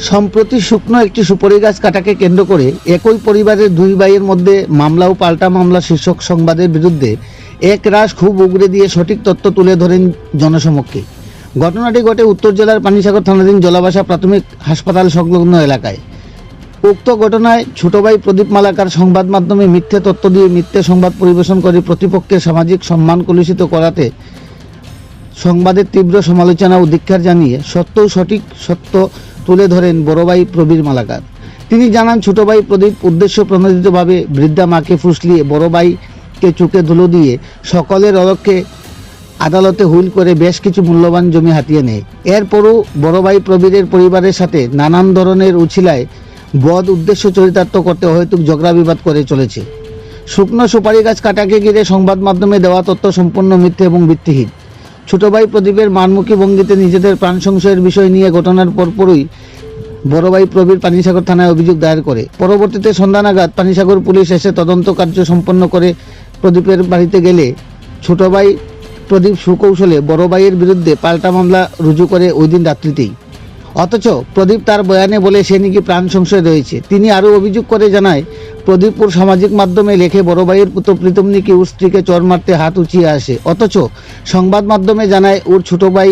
সম্প্রতি শুকনো একটি সুপারি গাছ কাটাকে কেন্দ্র করে একই পরিবারের দুই ভাইয়ের মধ্যে মামলা ও পাল্টা মামলা শীর্ষক সংবাদের বিরুদ্ধে একরাশ ক্ষোভ উগরে দিয়ে সঠিক তথ্য তুলে ধরেন জনসমক্ষে। ঘটনাটি ঘটে উত্তর জেলার পানিসাগর থানাধীন জলাবাসা প্রাথমিক হাসপাতাল সংলগ্ন এলাকায়। উক্ত ঘটনায় ছোট ভাই প্রদীপ মালাকার সংবাদ মাধ্যমে মিথ্যে তথ্য দিয়ে মিথ্যে সংবাদ পরিবেশন করে প্রতিপক্ষের সামাজিক সম্মান কলুষিত করাতে সংবাদের তীব্র সমালোচনা ও ধিক্কার জানিয়ে সত্য তুলে ধরেন বড় ভাই প্রবীর মালাকার। তিনি জানান, ছোট ভাই প্রদীপ উদ্দেশ্য প্রণোদিতভাবে বৃদ্ধা মাকে ফুসলিয়ে বড় ভাইকে চোখে ধুলো দিয়ে সকলের অলক্ষ্যে আদালতে হুইল করে বেশ কিছু মূল্যবান জমি হাতিয়ে নেয়। এরপরও বড় ভাই প্রবীরের পরিবারের সাথে নানান ধরনের উছিলায় বদ উদ্দেশ্য চরিতার্থ করতে অহেতুক ঝগড়া বিবাদ করে চলেছে। শুকনো সুপারি গাছ কাটাকে ঘিরে সংবাদ মাধ্যমে দেওয়া তথ্য সম্পূর্ণ মিথ্যে এবং ভিত্তিহীন। ছোট ভাই প্রদীপের মানমুখী ভঙ্গিতে নিজেদের প্রাণ সংশয়ের বিষয় নিয়ে ঘটনার পরপরই বড় ভাই প্রবীর পানিসাগর থানায় অভিযোগ দায়ের করে। পরবর্তীতে সন্ধ্যা নাগাদ পানিসাগর পুলিশ এসে তদন্ত কার্য সম্পন্ন করে প্রদীপের বাড়িতে গেলে ছোট ভাই প্রদীপ সুকৌশলে বড় ভাইয়ের বিরুদ্ধে পাল্টা মামলা রুজু করে ওই দিন রাত্রিতেই। অথচ প্রদীপ তার বয়ানে বলে সে নাকি প্রাণ সংশয় রয়েছে। তিনি আরও অভিযোগ করে জানায়, প্রদীপপুর সামাজিক মাধ্যমে লেখে বড় ভাইয়ের পুত্র প্রীতম নাকি ওর স্ত্রীকে চর মারতে হাত উঁচিয়ে আসে, অথচ সংবাদ মাধ্যমে জানায় ওর ছোট ভাই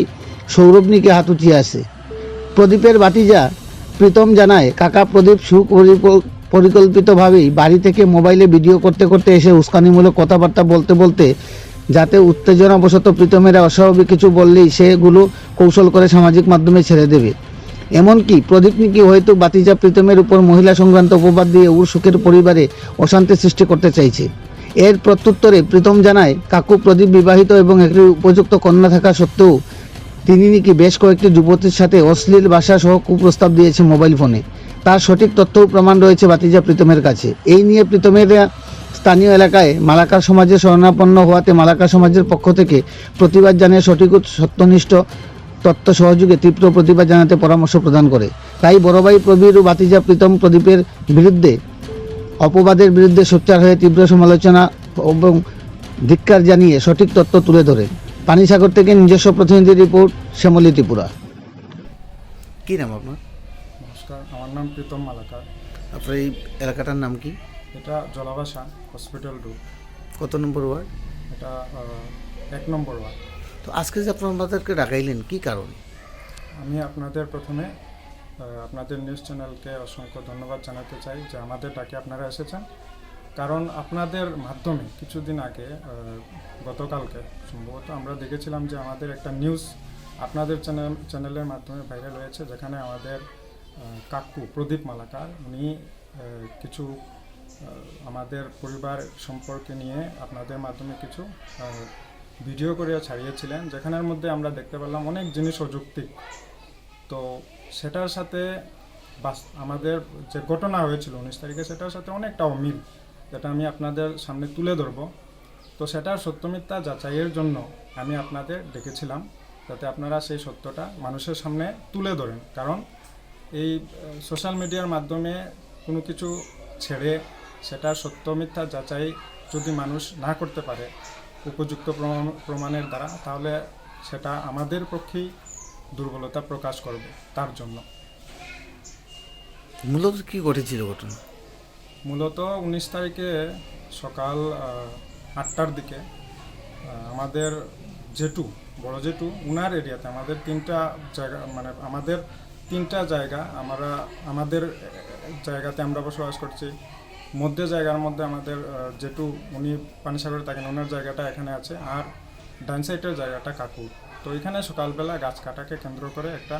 সৌরভ নাকি হাত উঁচিয়ে আসে। প্রদীপের ভাতিজা প্রীতম জানায়, কাকা প্রদীপ পরিকল্পিতভাবেই বাড়ি থেকে মোবাইলে ভিডিও করতে করতে এসে উস্কানিমূলক কথাবার্তা বলতে বলতে যাতে উত্তেজনাবশত প্রীতমেরা অস্বাভাবিক কিছু বললেই সেগুলো কৌশল করে সামাজিক মাধ্যমে ছেড়ে দেবে। এমনকি প্রদীপ নাকি হয়তো বাতিজা প্রীতমের উপর মহিলা সংক্রান্ত অপবাদ দিয়ে ওর সুখের পরিবারে অশান্তি সৃষ্টি করতে চাইছে। এর প্রত্যুত্তরে প্রীতম জানায়, কাকু প্রদীপ বিবাহিত এবং একটি উপযুক্ত কন্যা থাকা সত্ত্বেও তিনি নাকি বেশ কয়েকটি যুবতীর সাথে অশ্লীল ভাষা সহ কুপ্রস্তাব দিয়েছে মোবাইল ফোনে। তার সঠিক তথ্য ও প্রমাণ রয়েছে বাতিজা প্রীতমের কাছে। এই নিয়ে প্রীতমেরা স্থানীয় এলাকায় মালাকার সমাজে শরণাপন্ন হওয়াতে মালাকার সমাজের পক্ষ থেকে প্রতিবাদ জানিয়ে সঠিক ও সত্যনিষ্ঠ তথ্য সহযোগে তীব্র প্রতিবাদ জানাতে পরামর্শ প্রদান করে। তাই বড় ভাই প্রবীর ও ভাতিজা প্রীতম প্রদীপের বিরুদ্ধে অপবাদের বিরুদ্ধে সোচ্চার হয়ে তীব্র সমালোচনা এবং ধিক্কার জানিয়ে সঠিক তথ্য তুলে ধরে। পানিসাগর থেকে নিজস্ব প্রতিনিধি রিপোর্ট, শ্যামলী ত্রিপুরা। কী নাম আপনার? নমস্কার, আমার নাম প্রীতম মালাকার। আপনার এই এলাকাটার নাম কি? এটা জলাবাসা হসপিটাল রোড। কত নম্বর ওয়ার্ড? এটা 1 নম্বর ওয়ার্ড। তো আজকে যে আপনাদেরকে ডাকাইলেন কী কারণে? আমি আপনাদের প্রথমে আপনাদের নিউজ চ্যানেলকে অসংখ্য ধন্যবাদ জানাতে চাই যে আমাদের ডাকে আপনারা এসেছেন। কারণ আপনাদের মাধ্যমে কিছুদিন আগে গতকালকে সম্ভবত আমরা দেখেছিলাম যে আমাদের একটা নিউজ আপনাদের চ্যানেলের মাধ্যমে ভাইরাল হয়েছে, যেখানে আমাদের কাকু প্রদীপ মালাকার উনি কিছু আমাদের পরিবার সম্পর্কে নিয়ে আপনাদের মাধ্যমে কিছু ভিডিও করে ছাড়িয়েছিলেন, যেখানের মধ্যে আমরা দেখতে পেলাম অনেক জিনিস অযৌক্তিক। তো সেটার সাথে আমাদের যে ঘটনা হয়েছিল 19 তারিখে সেটার সাথে অনেকটা অমিল, যেটা আমি আপনাদের সামনে তুলে ধরব। তো সেটার সত্য মিথ্যা যাচাইয়ের জন্য আমি আপনাদের ডেকেছিলাম, যাতে আপনারা সেই সত্যটা মানুষের সামনে তুলে ধরেন। কারণ এই সোশ্যাল মিডিয়ার মাধ্যমে কোনো কিছু ছেড়ে সেটার সত্য মিথ্যা যাচাই যদি মানুষ না করতে পারে উপযুক্ত প্রমাণের দ্বারা, তাহলে সেটা আমাদের পক্ষেই দুর্বলতা প্রকাশ করবে। তার জন্য মূলত কী ঘটেছিল ঘটনা? মূলত 19 তারিখে সকাল 8টার দিকে আমাদের জেঠু, বড় জেঠু, উনার এরিয়াতে আমাদের 3টা জায়গা, মানে আমাদের 3টা জায়গা, আমাদের জায়গাতে আমরা বসবাস করছি। মধ্যে জায়গার মধ্যে আমাদের জেঠু, উনি পানিসাগরে থাকেন, ওনার জায়গাটা এখানে আছে, আর ডান সাইডের জায়গাটা কাকু। তো এখানে সকালবেলা গাছ কাটাকে কেন্দ্র করে একটা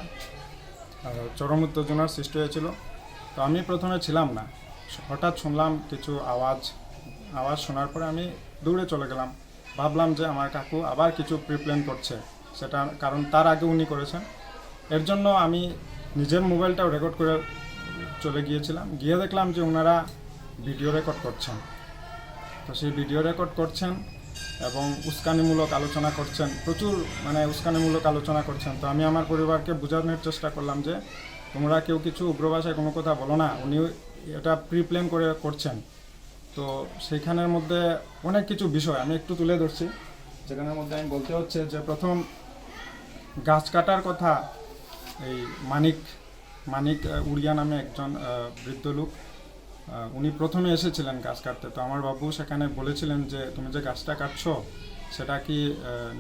চরম উত্তেজনার সৃষ্টি হয়েছিল। তো আমি প্রথমে ছিলাম না, হঠাৎ শুনলাম কিছু আওয়াজ শোনার পরে আমি দৌড়ে চলে গেলাম। ভাবলাম যে আমার কাকু আবার কিছু প্রিপ্ল্যান করছে, সেটা কারণ তার আগে উনি করেছেন। এর জন্য আমি নিজের মোবাইলটাও রেকর্ড করে চলে গিয়েছিলাম, গিয়ে দেখলাম যে ওনারা ভিডিও রেকর্ড করছেন। তো সেই ভিডিও রেকর্ড করছেন এবং উস্কানিমূলক আলোচনা করছেন, প্রচুর উস্কানিমূলক আলোচনা করছেন। তো আমি আমার পরিবারকে বোঝানোর চেষ্টা করলাম যে তোমরা কেউ কিছু উগ্র ভাষায় কোনো কথা বলো না, উনি এটা প্রিপ্ল্যান করে করছেন। তো সেইখানের মধ্যে অনেক কিছু বিষয় আমি একটু তুলে ধরছি, যেখানের মধ্যে আমি বলতে হচ্ছে যে প্রথম গাছ কাটার কথা এই মানিক মানিক উড়িয়া নামে একজন বৃদ্ধ লোক, উনি প্রথমে এসেছিলেন গাছ কাটতে। তো আমার বাবু সেখানে বলেছিলেন যে তুমি যে গাছটা কাটছো সেটা কি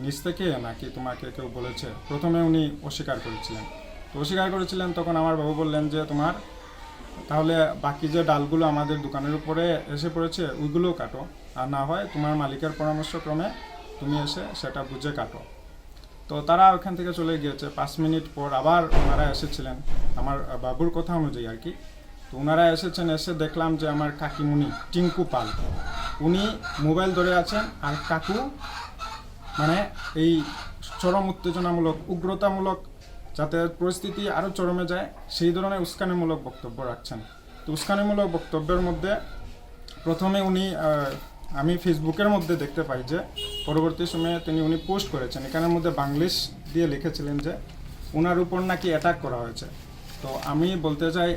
নিচ থেকে নাকি তোমাকে কেউ বলেছে। প্রথমে উনি অস্বীকার করেছিলেন। তো অস্বীকার করেছিলেন, তখন আমার বাবু বললেন যে তোমার তাহলে বাকি যে ডালগুলো আমাদের দোকানের উপরে এসে পড়েছে ওইগুলোও কাটো, আর না হয় তোমার মালিকের পরামর্শক্রমে তুমি এসে সেটা বুঝে কাটো। তো তারা ওখান থেকে চলে গিয়েছে। 5 মিনিট পর আবার ওনারা এসেছিলেন, আমার বাবুর কথা অনুযায়ী আর কি। তো ওনারা এসেছেন, এসে দেখলাম যে আমার কাকিমুনি টিঙ্কু পাল উনি মোবাইল ধরে আছেন, আর কাকু মানে এই চরম উত্তেজনামূলক উগ্রতামূলক, যাতে পরিস্থিতি আরও চরমে যায় সেই ধরনের উস্কানিমূলক বক্তব্য রাখছেন। তো উস্কানিমূলক বক্তব্যের মধ্যে প্রথমে উনি আমি ফেসবুকের মধ্যে দেখতে পাই যে পরবর্তী সময়ে উনি পোস্ট করেছেন, এখানের মধ্যে বাংলিশ দিয়ে লিখেছিলেন যে ওনার উপর নাকি অ্যাটাক করা হয়েছে। তো আমি বলতে চাই,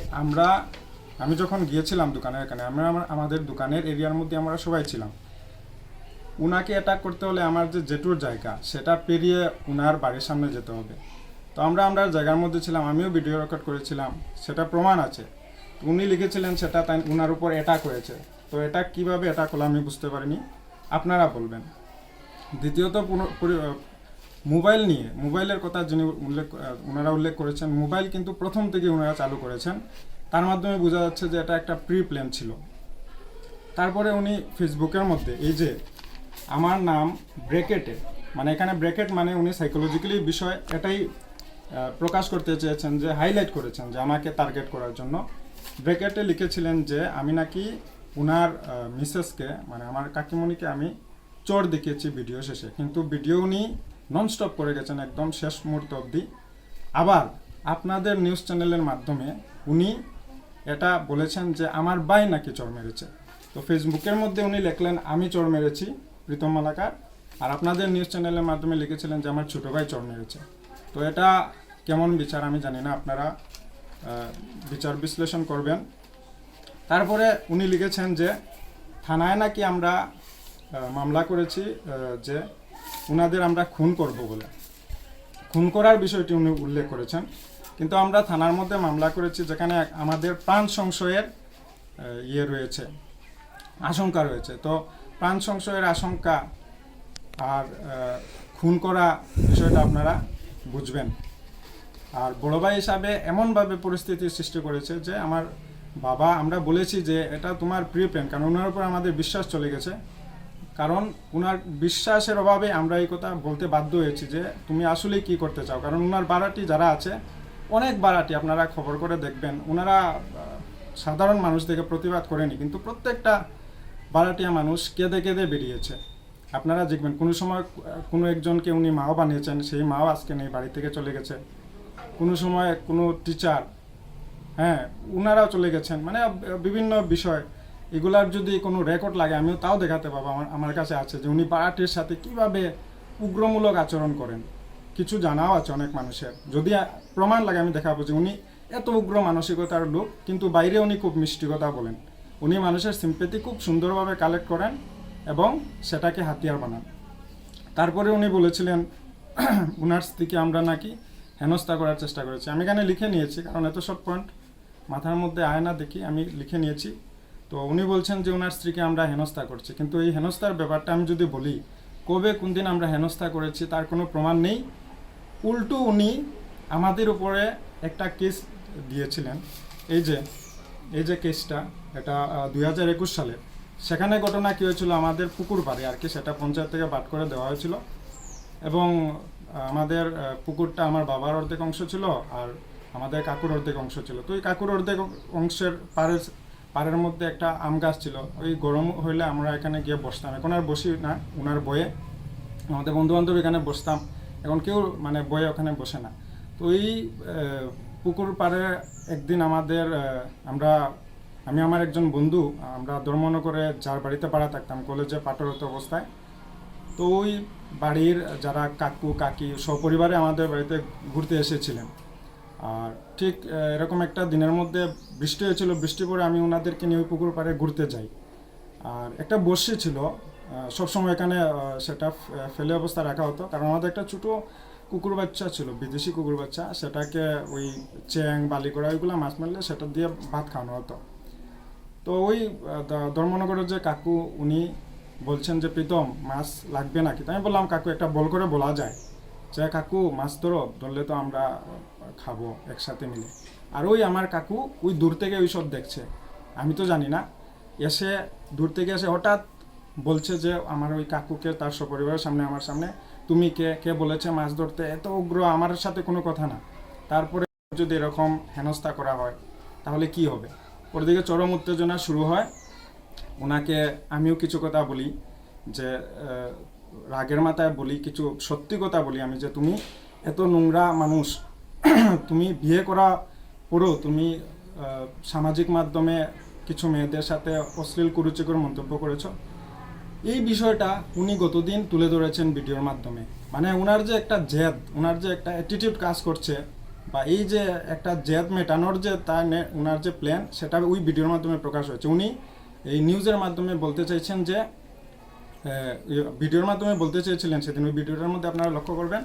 আমি যখন গিয়েছিলাম দোকানের এখানে, আমাদের দোকানের এরিয়ার মধ্যে আমরা সবাই ছিলাম। উনাকে অ্যাটাক করতে হলে আমার যে জেটুর জায়গা সেটা পেরিয়ে উনার বাড়ির সামনে যেতে হবে। তো আমরা জায়গার মধ্যে ছিলাম, আমিও ভিডিও রেকর্ড করেছিলাম, সেটা প্রমাণ আছে। উনি লিখেছিলেন সেটা তাই উনার উপর অ্যাটাক হয়েছে। তো এটা কিভাবে অ্যাটাক হলো আমি বুঝতে পারিনি, আপনারা বলবেন। দ্বিতীয়ত মোবাইল নিয়ে, মোবাইলের কথা যিনি ওনারা উল্লেখ করেছেন, মোবাইল কিন্তু প্রথম থেকে ওনারা চালু করেছেন, তার মাধ্যমে বোঝা যাচ্ছে যে এটা একটা প্রি প্ল্যান ছিল। তারপরে উনি ফেসবুকের মধ্যে এই যে আমার নাম ব্র্যাকেটে, মানে এখানে ব্র্যাকেট মানে উনি সাইকোলজিক্যালি বিষয় এটাই প্রকাশ করতে চেয়েছেন, যে হাইলাইট করেছেন যে আমাকে টার্গেট করার জন্য ব্র্যাকেটে লিখেছিলেন যে আমি নাকি উনার মিসেসকে মানে আমার কাকিমণিকে আমি চোর দেখিয়েছি ভিডিও শেষে, কিন্তু ভিডিও উনি ননস্টপ করে গেছেন একদম শেষ মুহূর্ত অবধি। আবার আপনাদের নিউজ চ্যানেলের মাধ্যমে উনি এটা বলেছেন যে আমার ভাই নাকি চোর মেরেছে। তো ফেসবুকের মধ্যে উনি লিখলেন আমি চোর মেরেছি প্রীতম মালাকার, আর আপনাদের নিউজ চ্যানেলের মাধ্যমে লিখেছিলেন যে আমার ছোটো ভাই চোর মেরেছে। তো এটা কেমন বিচার আমি জানি না, আপনারা বিচার বিশ্লেষণ করবেন। তারপরে উনি লিখেছেন যে থানায় নাকি আমরা মামলা করেছি যে উনাদের আমরা খুন করব বলে, খুন করার বিষয়টি উনি উল্লেখ করেছেন। কিন্তু আমরা থানার মধ্যে মামলা করেছি যেখানে আমাদের প্রাণ সংশয়ের রয়েছে, আশঙ্কা রয়েছে। তো প্রাণ সংশয়ের আশঙ্কা আর খুন করা বিষয়টা আপনারা বুঝবেন। আর বড় ভাই হিসাবে এমনভাবে পরিস্থিতির সৃষ্টি করেছে যে আমার বাবা, আমরা বলেছি যে এটা তোমার প্রি প্ল্যান, কারণ ওনার উপর আমাদের বিশ্বাস চলে গেছে। কারণ ওনার বিশ্বাসের অভাবে আমরা এই কথা বলতে বাধ্য হয়েছি যে তুমি আসলে কি করতে চাও। কারণ ওনার বাড়াটি যারা আছে, অনেক বাড়াটি আপনারা খবর করে দেখবেন, ওনারা সাধারণ মানুষ থেকে প্রতিবাদ করেনি, কিন্তু প্রত্যেকটা বাড়াটিয়া মানুষ কেঁদে কেঁদে বেরিয়েছে। আপনারা দেখবেন কোনো সময় কোনো একজনকে উনি মাও বানিয়েছেন, সেই মাও আজকে নেই, বাড়ি থেকে চলে গেছে। কোনো সময় কোনো টিচার, ওনারাও চলে গেছেন। মানে বিভিন্ন বিষয়, এগুলার যদি কোনো রেকর্ড লাগে আমিও তাও দেখাতে পাবো, আমার কাছে আছে যে উনি পার্টির সাথে কিভাবে উগ্রমূলক আচরণ করেন। কিছু জানাও আছে অনেক মানুষের, যদি প্রমাণ লাগে আমি দেখাবো যে উনি এত উগ্র মানসিকতার লোক, কিন্তু বাইরে উনি খুব মিষ্টি কথা বলেন। উনি মানুষের সিম্পেথি খুব সুন্দরভাবে কালেক্ট করেন এবং সেটাকে হাতিয়ার বানান। তারপরে উনি বলেছিলেন উনার স্ত্রীকে আমরা নাকি হেনস্থা করার চেষ্টা করেছি। আমি এখানে লিখে নিয়েছি, কারণ এত সব পয়েন্ট মাথার মধ্যে আয় না দেখি, আমি লিখে নিয়েছি। তো উনি বলছেন যে ওনার স্ত্রীকে আমরা হেনস্থা করছি, কিন্তু এই হেনস্থার ব্যাপারটা আমি যদি বলি কবে কোন দিন আমরা হেনস্থা করেছি তার কোনো প্রমাণ নেই। উল্টো উনি আমাদের উপরে একটা কেস দিয়েছিলেন। এই যে কেসটা, এটা 2021 সালে। সেখানে ঘটনা কী হয়েছিল, আমাদের পুকুর পাড়ে আর কি, সেটা পঞ্চায়েত থেকে বাদ করে দেওয়া হয়েছিল এবং আমাদের পুকুরটা আমার বাবার অর্ধেক অংশ ছিল আর আমাদের কাকুর অর্ধেক অংশ ছিল। তো ওই কাকুর অর্ধেক অংশের পাড়ের মধ্যে একটা আম গাছ ছিল। ওই গরম হইলে আমরা এখানে গিয়ে বসতাম, এখন আর বসি না, ওনার বয়ে আমাদের বন্ধুবান্ধব এখানে বসতাম, এখন কেউ মানে বয়ে ওখানে বসে না। তো ওই পুকুর পাড়ে একদিন আমি আমার একজন বন্ধু, আমরা ধর্মনগরে যার বাড়িতে পাড়া থাকতাম কলেজে পাঠরত অবস্থায়, তো ওই বাড়ির যারা কাকু কাকি সপরিবারে আমাদের বাড়িতে ঘুরতে এসেছিলেন। আর ঠিক এরকম একটা দিনের মধ্যে বৃষ্টি হয়েছিল, বৃষ্টি পরে আমি ওনাদেরকে নিয়ে ওই পুকুর পাড়ে ঘুরতে যাই। আর একটা বড়শি ছিল, সবসময় এখানে সেটা ফেলে অবস্থা রাখা হতো, কারণ আমাদের একটা ছোটো কুকুর বাচ্চা ছিল, বিদেশি কুকুর বাচ্চা, সেটাকে ওই চ্যাং বালিগড়া ওইগুলো মাছ মারলে সেটা দিয়ে ভাত খাওয়ানো হতো। তো ওই ধর্মনগরের যে কাকু উনি বলছেন যে প্রীতম মাছ লাগবে নাকি, তো আমি বললাম কাকু একটা বল করে বলা যায় যে কাকু মাছ ধরলে তো আমরা খাবো একসাথে মিলে। আর ওই আমার কাকু ওই দূর থেকে ওই সব দেখছে, আমি তো জানি না, এসে দূর থেকে এসে হঠাৎ বলছে যে আমার ওই কাকুকে তার সপরিবারের সামনে আমার সামনে, তুমি কে কে বলেছে মাছ ধরতে, এত উগ্র, আমার সাথে কোনো কথা না। তারপরে যদি এরকম হেনস্থা করা হয় তাহলে কি হবে। ওর দিকে চরম উত্তেজনা শুরু হয়। ওনাকে আমিও কিছু কথা বলি, যে রাগের মাথায় বলি, কিছু সত্যি কথা বলি আমি, যে তুমি এত নোংরা মানুষ, তুমি বিয়ে করা পরেও তুমি সামাজিক মাধ্যমে কিছু মেয়েদের সাথে অশ্লীল কুরুচিকর মন্তব্য করেছো। এই বিষয়টা উনি গতদিন তুলে ধরেছেন ভিডিওর মাধ্যমে। মানে ওনার যে একটা জেদ, ওনার যে একটা অ্যাটিটিউড কাজ করছে, বা এই যে একটা জেদ মেটানোর যে তার ওনার যে প্ল্যান, সেটা ওই ভিডিওর মাধ্যমে প্রকাশ হয়েছে। উনি এই নিউজের মাধ্যমে বলতে চাইছেন যে, ভিডিওর মাধ্যমে বলতে চেয়েছিলেন সেদিন, ওই ভিডিওটার মধ্যে আপনারা লক্ষ্য করবেন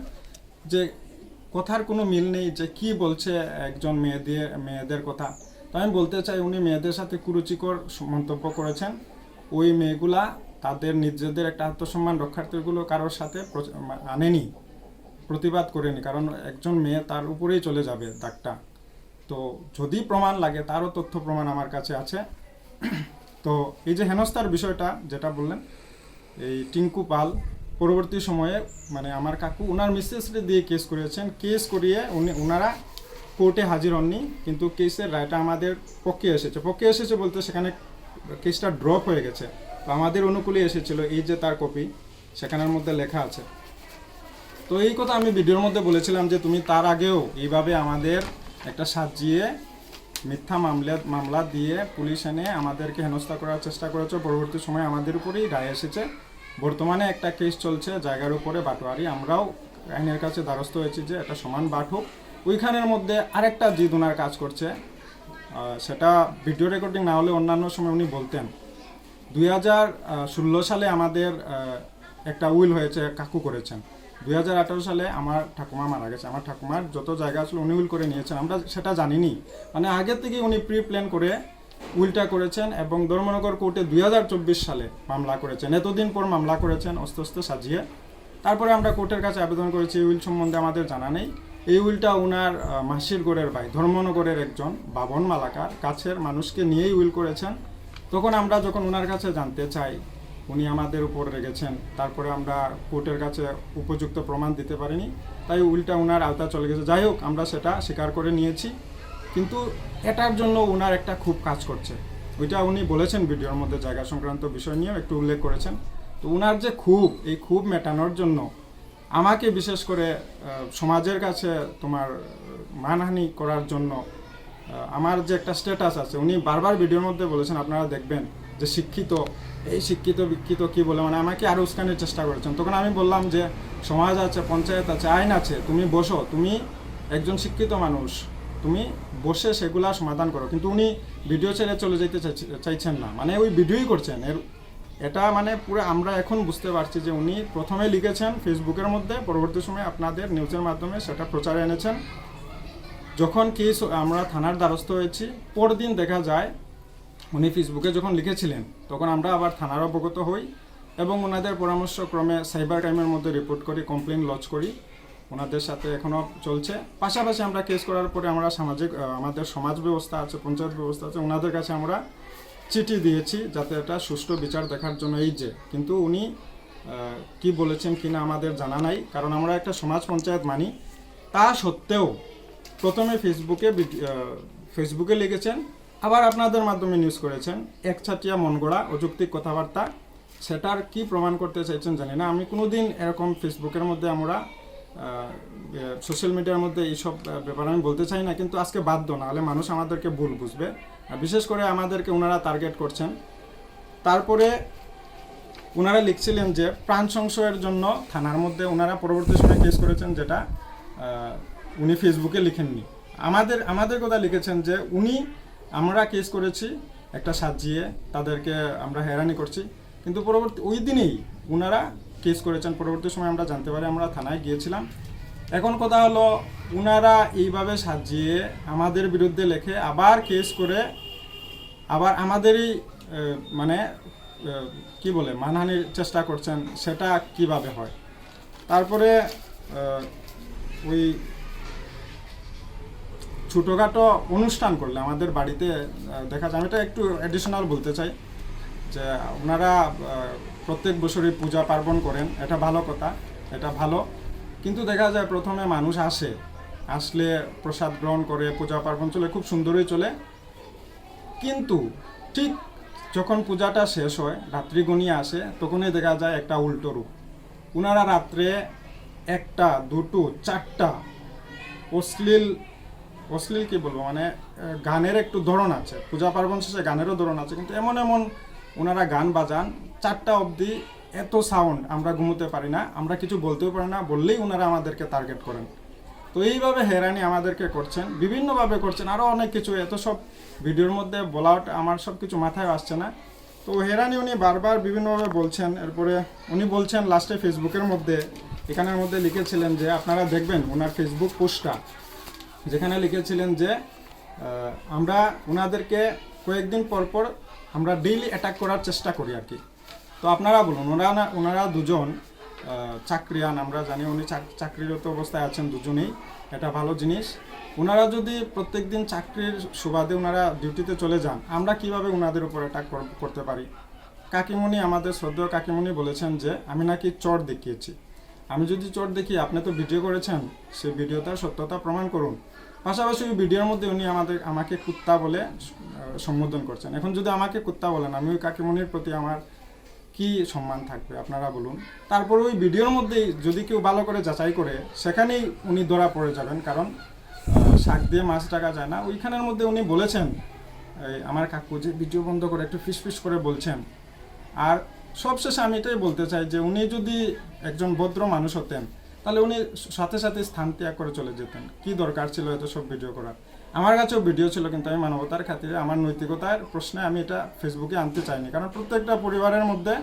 যে কথার কোনো মিল নেই, যে কি বলছে একজন মেয়েদের কথা। তো আমি বলতে চাই, উনি মেয়েদের সাথে কুরুচিকর মন্তব্য করেছেন। ওই মেয়েগুলা তাদের নিজেদের একটা আত্মসম্মান রক্ষার্থীগুলো কারোর সাথে আনেনি, প্রতিবাদ করেনি, কারণ একজন মেয়ে তার উপরেই চলে যাবে দাগটা। তো যদি প্রমাণ লাগে, তারও তথ্য প্রমাণ আমার কাছে আছে। তো এই যে হেনস্থার বিষয়টা যেটা বললেন, এই টিঙ্কু পাল পরবর্তী সময়ে মানে আমার কাকু ওনার মিসেসরে দিয়ে কেস করিয়েছেন। কেস করিয়ে ওনারা কোর্টে হাজির হননি, কিন্তু কেসের রায়টা আমাদের পক্ষে এসেছে বলতে সেখানে কেসটা ড্রপ হয়ে গেছে। তো আমাদের অনুকূলে এসেছিল, এই যে তার কপি সেখানের মধ্যে লেখা আছে। তো এই কথা আমি ভিডিওর মধ্যে বলেছিলাম যে তুমি তার আগেও এইভাবে আমাদের একটা সাজিয়ে মিথ্যা মামলা দিয়ে পুলিশ এনে আমাদেরকে হেনস্থা করার চেষ্টা করেছো। পরবর্তী সময় আমাদের উপরেই রায় এসেছে। বর্তমানে একটা কেস চলছে জায়গার উপরে বাটোয়ারি। আমরাও আইনের কাছে দ্বারস্থ হয়েছি যে এটা সমান বাট হোক। ওইখানের মধ্যে আরেকটা জিদ ওনার কাজ করছে, সেটা ভিডিও রেকর্ডিং না হলে অন্যান্য সময় উনি বলতেন। 2016 সালে আমাদের একটা উইল হয়েছে, কাকু করেছেন। 2018 সালে আমার ঠাকুমা মারা গেছে। আমার ঠাকুমার যত জায়গা আসলে উনি উইল করে নিয়েছেন, আমরা সেটা জানিনি। মানে আগে থেকে উনি প্রি প্ল্যান করে উইলটা করেছেন, এবং ধর্মনগর কোর্টে 2024 সালে মামলা করেছেন। এতদিন পর মামলা করেছেন আস্তে আস্তে সাজিয়ে। তারপরে আমরা কোর্টের কাছে আবেদন করেছি, এই উইল সম্বন্ধে আমাদের জানা নেই। এই উইলটা ওনার মাসির গড়ের ভাই, ধর্মনগরের একজন বাবন মালাকার কাছের মানুষকে নিয়েই উইল করেছেন। তখন আমরা যখন ওনার কাছে জানতে চাই, উনি আমাদের উপর রেগেছেন। তারপরে আমরা কোর্টের কাছে উপযুক্ত প্রমাণ দিতে পারিনি, তাই উইলটা ওনার আওতা চলে গেছে। যাই হোক, আমরা সেটা স্বীকার করে নিয়েছি। কিন্তু এটার জন্য ওনার একটা খুব কাজ করছে, ওইটা উনি বলেছেন ভিডিওর মধ্যে, জায়গা সংক্রান্ত বিষয় নিয়েও একটু উল্লেখ করেছেন। তো ওনার যে এই ক্ষোভ মেটানোর জন্য আমাকে বিশেষ করে সমাজের কাছে তোমার মানহানি করার জন্য আমার যে একটা স্ট্যাটাস আছে, উনি বারবার ভিডিওর মধ্যে বলেছেন, আপনারা দেখবেন যে শিক্ষিত, এই শিক্ষিত বিক্ষিত কি বলে, মানে আমাকে আরও উস্কানোর চেষ্টা করেছেন। তখন আমি বললাম যে সমাজ আছে, পঞ্চায়েত আছে, আইন আছে, তুমি বসো, তুমি একজন শিক্ষিত মানুষ, তুমি বসে সেগুলা সমাধান করো। কিন্তু উনি ভিডিও ছেড়ে চলে যেতে চাইছেন না, মানে ওই ভিডিওই করছেন। এটা মানে পুরো আমরা এখন বুঝতে পারছি যে উনি প্রথমে লিখেছেন ফেসবুকের মধ্যে, পরবর্তী সময় আপনাদের নিউজের মাধ্যমে সেটা প্রচারে এনেছেন। যখন কেস আমরা থানার দ্বারস্থ হয়েছি, পরদিন দেখা যায় উনি ফেসবুকে যখন লিখেছিলেন, তখন আমরা আবার থানার অবগত হই এবং ওনাদের পরামর্শক্রমে সাইবার ক্রাইমের মধ্যে রিপোর্ট করি, কমপ্লেন লজ করি। ওনাদের সাথে এখনও চলছে। পাশাপাশি আমরা কেস করার পরে আমরা আমাদের সমাজ ব্যবস্থা আছে, পঞ্চায়েত ব্যবস্থা আছে, ওনাদের কাছে আমরা চিঠি দিয়েছি যাতে এটা সুষ্ঠু বিচার দেখার জন্য। এই যে কিন্তু উনি কি বলেছেন কিনা আমাদের জানা নাই, কারণ আমরা একটা সমাজ পঞ্চায়েত মানি। তা সত্ত্বেও প্রথমে ফেসবুকে লিখেছেন, আবার আপনাদের মাধ্যমে নিউজ করেছেন, একচাটিয়া মন গড়া অযৌক্তিক কথাবার্তা। সেটার কি প্রমাণ করতে চাইছেন জানি না। আমি কোনোদিন এরকম ফেসবুকের মধ্যে আমরা সোশ্যাল মিডিয়ার মধ্যে এইসব ব্যাপারে আমি বলতে চাই না, কিন্তু আজকে বাধ্য, না হলে মানুষ আমাদেরকে ভুল বুঝবে। বিশেষ করে আমাদেরকে ওনারা টার্গেট করছেন। তারপরে ওনারা লিখছিলেন যে প্রাণ সংশয়ের জন্য থানার মধ্যে ওনারা পরবর্তী সময় কেস করেছেন, যেটা উনি ফেসবুকে লিখেননি। আমাদের কথা লিখেছেন যে আমরা কেস করেছি একটা সাজিয়ে, তাদেরকে আমরা হয়রানি করছি। কিন্তু পরবর্তী ওই দিনেই ওনারা কেস করেছেন। পরবর্তী সময় আমরা জানতে পারি, আমরা থানায় গিয়েছিলাম। এখন কথা হলো উনারা এইভাবে সাজিয়ে আমাদের বিরুদ্ধে লেখে আবার কেস করে আবার আমাদেরই মানে কি বলে মানহানির চেষ্টা করছেন, সেটা কিভাবে হয়। তারপরে ওই ছোটোখাটো অনুষ্ঠান করলে আমাদের বাড়িতে দেখা যায়, আমি এটা একটু অ্যাডিশনাল বলতে চাই যে ওনারা প্রত্যেক বছরই পূজা পার্বণ করেন, এটা ভালো কথা, এটা ভালো। কিন্তু দেখা যায় প্রথমে মানুষ আসলে প্রসাদ গ্রহণ করে পূজা পার্বণ চলে, খুব সুন্দরই চলে। কিন্তু ঠিক যখন পূজাটা শেষ হয়, রাত্রি গণিয়ে আসে, তখনই দেখা যায় একটা উল্টো রূপ। ওনারা রাত্রে 1টা 2টো 4টা অশ্লীল কি বলবো, মানে গানের একটু ধরন আছে, পূজা পার্বণ শেষে গানেরও ধরন আছে, কিন্তু এমন ওনারা গান বাজান 4টা অবধি, এত সাউন্ড, আমরা ঘুমোতে পারি না, আমরা কিছু বলতেও পারি না, বললেই ওনারা আমাদেরকে টার্গেট করেন। তো এইভাবে হেরানি আমাদেরকে করছেন, বিভিন্নভাবে করছেন, আরও অনেক কিছু, এত সব ভিডিওর মধ্যে বলাটা আমার সব কিছু মাথায় আসছে না। তো হেরানি উনি বারবার বিভিন্নভাবে বলছেন। এরপরে উনি বলছেন লাস্টে ফেসবুকের মধ্যে, এখানের মধ্যে লিখেছিলেন যে আপনারা দেখবেন ওনার ফেসবুক পোস্টটা, যেখানে লিখেছিলেন যে আমরা ওনাদেরকে কয়েকদিন পর আমরা ডেইলি অ্যাটাক করার চেষ্টা করি আর কি। তো আপনারা বলুন, ওনারা দুজন চাকরিয়ান, আমরা জানি উনি চাকরিরত অবস্থায় আছেন দুজনেই, এটা ভালো জিনিস। ওনারা যদি প্রত্যেক দিন চাকরির সুবাদে ওনারা ডিউটিতে চলে যান, আমরা কিভাবে ওনাদের উপর অ্যাটাক করতে পারি? কাকিমণি, আমাদের শ্রদ্ধেয় কাকিমণি বলেছেন যে আমি নাকি চোর দেখিয়েছি। আমি যদি চোর দেখি, আপনি তো ভিডিও করেছেন, সেই ভিডিওটার সত্যতা প্রমাণ করুন। পাশাপাশি ওই ভিডিওর মধ্যে উনি আমাকে কুত্তা বলে সম্বোধন করছেন। এখন যদি আমাকে কুত্তা বলেন, আমি ওই কাকিমণির প্রতি আমার কি সম্মান থাকবে আপনারা বলুন। তারপর ওই ভিডিওর মধ্যেই যদি কেউ ভালো করে যাচাই করে, সেখানেই উনি ধরা পড়ে যাবেন, কারণ শাক দিয়ে মাছ টাকা যায় না। ওইখানের মধ্যে উনি বলেছেন, আমার কাকু যে ভিডিও বন্ধ করে একটু ফিস করে বলছেন। আর সবশেষে আমি এটাই বলতে চাই যে উনি যদি একজন ভদ্র মানুষ হতেন, তাহলে উনি সাথে স্থান ত্যাগ করে চলে যেতেন। কি দরকার ছিল এত সব ভিডিও করার? আমার কাছেও ভিডিও ছিল, কিন্তু আমি মানবতার খাতিরে, আমার নৈতিকতার প্রশ্নে আমি এটা ফেসবুকে আনতে চাইনি। কারণ প্রত্যেকটা পরিবারের মধ্যে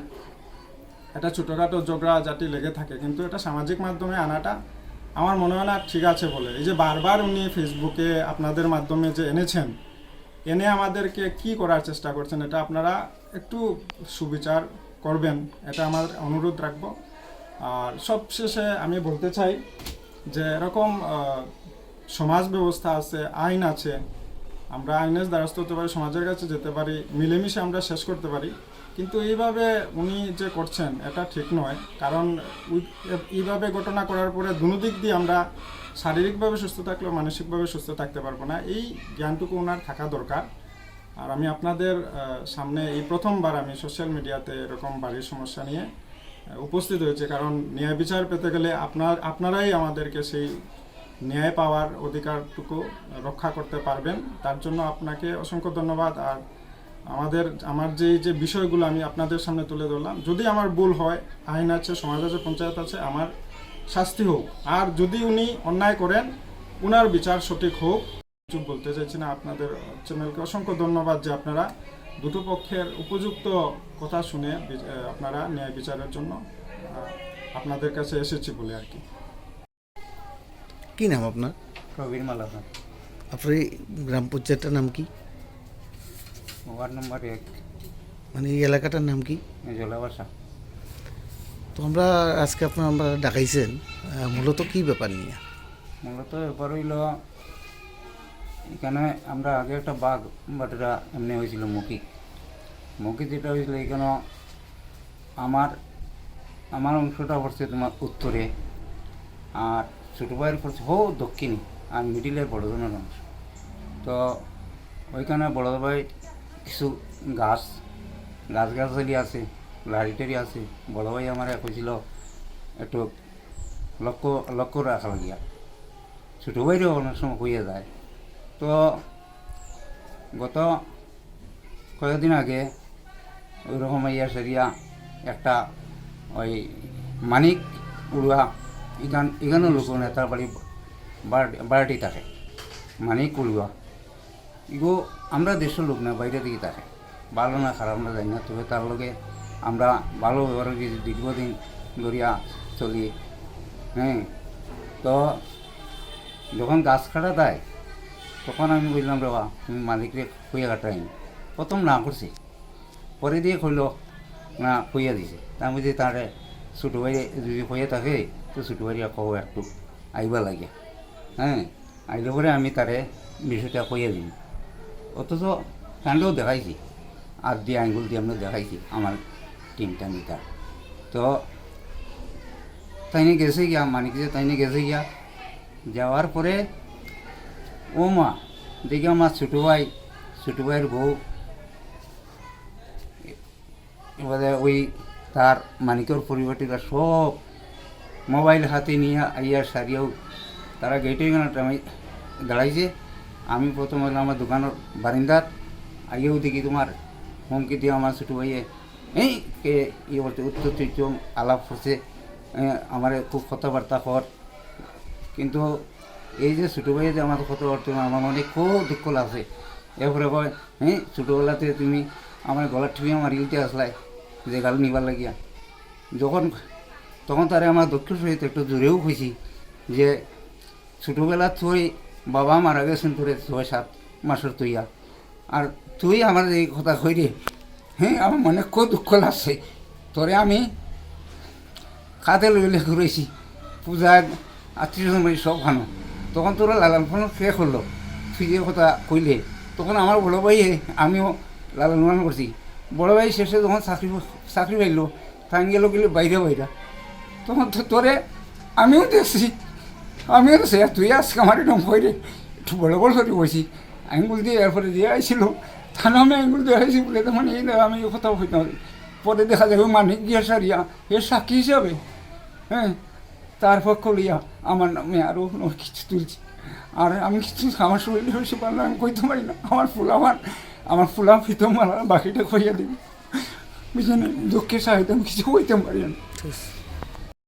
একটা ছোটোখাটো ঝগড়াঝাটি লেগে থাকে, কিন্তু এটা সামাজিক মাধ্যমে আনাটা আমার মনে হয় না ঠিক আছে বলে। এই যে বারবার উনি ফেসবুকে আপনাদের মাধ্যমে যে এনে আমাদেরকে কি করার চেষ্টা করছেন, এটা আপনারা একটু সুবিচার করবেন, এটা আমার অনুরোধ রাখবো। আর সবশেষে আমি বলতে চাই যে এরকম সমাজ ব্যবস্থা আছে, আইন আছে, আমরা আইনের দ্বারস্থ হতে পারি, সমাজের কাছে যেতে পারি, মিলেমিশে আমরা শেষ করতে পারি। কিন্তু এইভাবে উনি যে করছেন, এটা ঠিক নয়। কারণ এইভাবে ঘটনা করার পরে দুনো দিক দিয়ে আমরা শারীরিকভাবে সুস্থ থাকলেও মানসিকভাবে সুস্থ থাকতে পারবো না, এই জ্ঞানটুকু ওনার থাকা দরকার। আর আমি আপনাদের সামনে এই প্রথমবার আমি সোশ্যাল মিডিয়াতে এরকম বাড়ির সমস্যা নিয়ে উপস্থিত হয়েছে, কারণ ন্যায় বিচার পেতে গেলে আপনারাই আমাদেরকে সেই ন্যায় পাওয়ার অধিকারটুকু রক্ষা করতে পারবেন। তার জন্য আপনাকে অসংখ্য ধন্যবাদ। আর আমার যে বিষয়গুলো আমি আপনাদের সামনে তুলে ধরলাম, যদি আমার ভুল হয়, আইন আছে, সমাজ আছে, পঞ্চায়েত আছে, আমার শাস্তি হোক। আর যদি উনি অন্যায় করেন, উনার বিচার সঠিক হোক। কিছু বলতে চাইছি না। আপনাদের চ্যানেলকে অসংখ্য ধন্যবাদ যে আপনারা দুটো পক্ষের উপযুক্ত কথা শুনে আপনারা ন্যায় বিচারের জন্য আপনাদের কাছে এসেছি বলে আর কি। কি নাম আপনার? প্রবীর মালা। আপনার এই গ্রাম পঞ্চায়েতটার নাম কি? ওয়ার্ড নম্বর 1, মানে এই এলাকাটার নাম কি? জলাবাসা। তো আমরা আজকে আমরা ডাকাইছেন মূলত কি ব্যাপার নিয়ে? মূলত ব্যাপার হইল, এখানে আমরা আগে একটা বাঘ বাটরা এমনি হয়েছিল, মুখি যেটা হয়েছিল, এখানে আমার অংশটা পড়ছে তোমার উত্তরে, আর ছোটো ভাইয়ের পড়ছে দক্ষিণে, আর মিডিলের বড়জনের অংশ। তো ওইখানে বড় ভাই কিছু গাছালি আছে, লাড়িটারি আছে। বড় ভাই আমার কইছিল একটু লক্ষ্য রাখা লাগিয়া, ছোটো ভাইরও অনেক সময় হইয়া যায়। তো গত কয়েকদিন আগে ওইরকম ইয়া সেরিয়া একটা ওই মানিক উড়ুয়া, এখানেও লোক নেতার বাড়িটি থাকে, মানিক উড়ুয়া। এগো আমরা দেশের লোক না, বাইরে দিকে থাকে, ভালো না খারাপ না যাই না, তবে তার লগে আমরা ভালো ব্যবহার দীর্ঘদিন ধরিয়া চলি। হ্যাঁ, তো যখন গাছ কাটা দেয় তখন আমি বললাম রে বা তুমি মালিকরে খুঁয়ে কাটাই প্রথম না করছে, পরে দিয়ে কইলো না খুঁয়ে দিছে। তা আমি যে তারে ছোটো ভাই যদি হয়ে থাকে তো ছোটো ভাই কও একটু আইবা লাগে, হ্যাঁ আইলে পরে আমি তারে বিষয়টা কইয়া দিই। অথচ কাণ্ডও দেখাইছি, আর দিয়ে আঙ্গুল দিয়ে আমরা দেখাইছি আমার টিমটা নিতা। তো তাইনে গেছে গিয়া মানিক যে তাইনে গেছে গিয়া, যাওয়ার পরে ও মা দেখি আমার ছোটো ভাইয়ের বউ এবারে ওই তার মানিকের পরিবারটিরা সব মোবাইল হাতে নিয়ে আইয়ার সারিয়াও তারা গেটে আমি দাঁড়াইছে। আমি প্রথম হলাম আমার দোকানের বারিন্দাত, আইয়াও দেখি তোমার হুমকি দিয়ে আমার ছোটো ভাইয়ে এই কে ইয়ে বলতে উত্তর চৈচম আলাপ করছে, আমার খুব কথাবার্তা কর। কিন্তু এই যে ছোটো ভাইয়ে যে আমার কথাবার্তা আমার মনে খুব দুঃখ লাগছে। এরপরে কয় হ্যাঁ ছোটোবেলাতে তুমি আমার গলার ঠুইয়া মারিতে আসলাই যে গাল নিবার লাগিয়া। তখন তারে আমার দুঃখ সহিত একটু জোরেও খুঁজি যে ছোটোবেলা তুই বাবা মারা গেছেন তোরে 6-7 মাসের তুইয়া, আর তুই আমার এই কথা কই রে, হ্যাঁ আমার মনে খুব দুঃখ লাগছে। তোরে আমি খাতে লইলে ঘুরেছি পূজা আত্মীয় সব খানো, তখন তোরা লালন পালন শেষ করলো। তুই যে কথা কইলে তখন আমার বড় ভাই আমিও লালন পালন করছি। বড় ভাই শেষে যখন চাকরি পাইলো তাই গেল বাইরে তখন তো তোরে আমিও দেখছি তুই আজকে আমার এরকম হয়ে একটু বড় করে বসি আঙ্গুল দিয়ে এরপরে দিয়ে আইছিল তাহলে আমি আঙ্গুল দিয়ে আইসি বলে তখন এই আমি এই কথা হইতে হবে। পরে দেখা যাবে মানিক গিয়া সারিয়া এর সাক্ষী হিসাবে, হ্যাঁ তার পক্ষ লইয়া আমার নামে আরও কিছু তুলছি। আর আমি কিছু আমার শরীরে হয়েছে পারলে আমি কইতে পারি না। আমার ফুলা ফিতো মালা বাকিটা কইয়া দিবি, বুঝলেন? দুঃখের সাহিত্য আমি কিছু কইতে পারি না।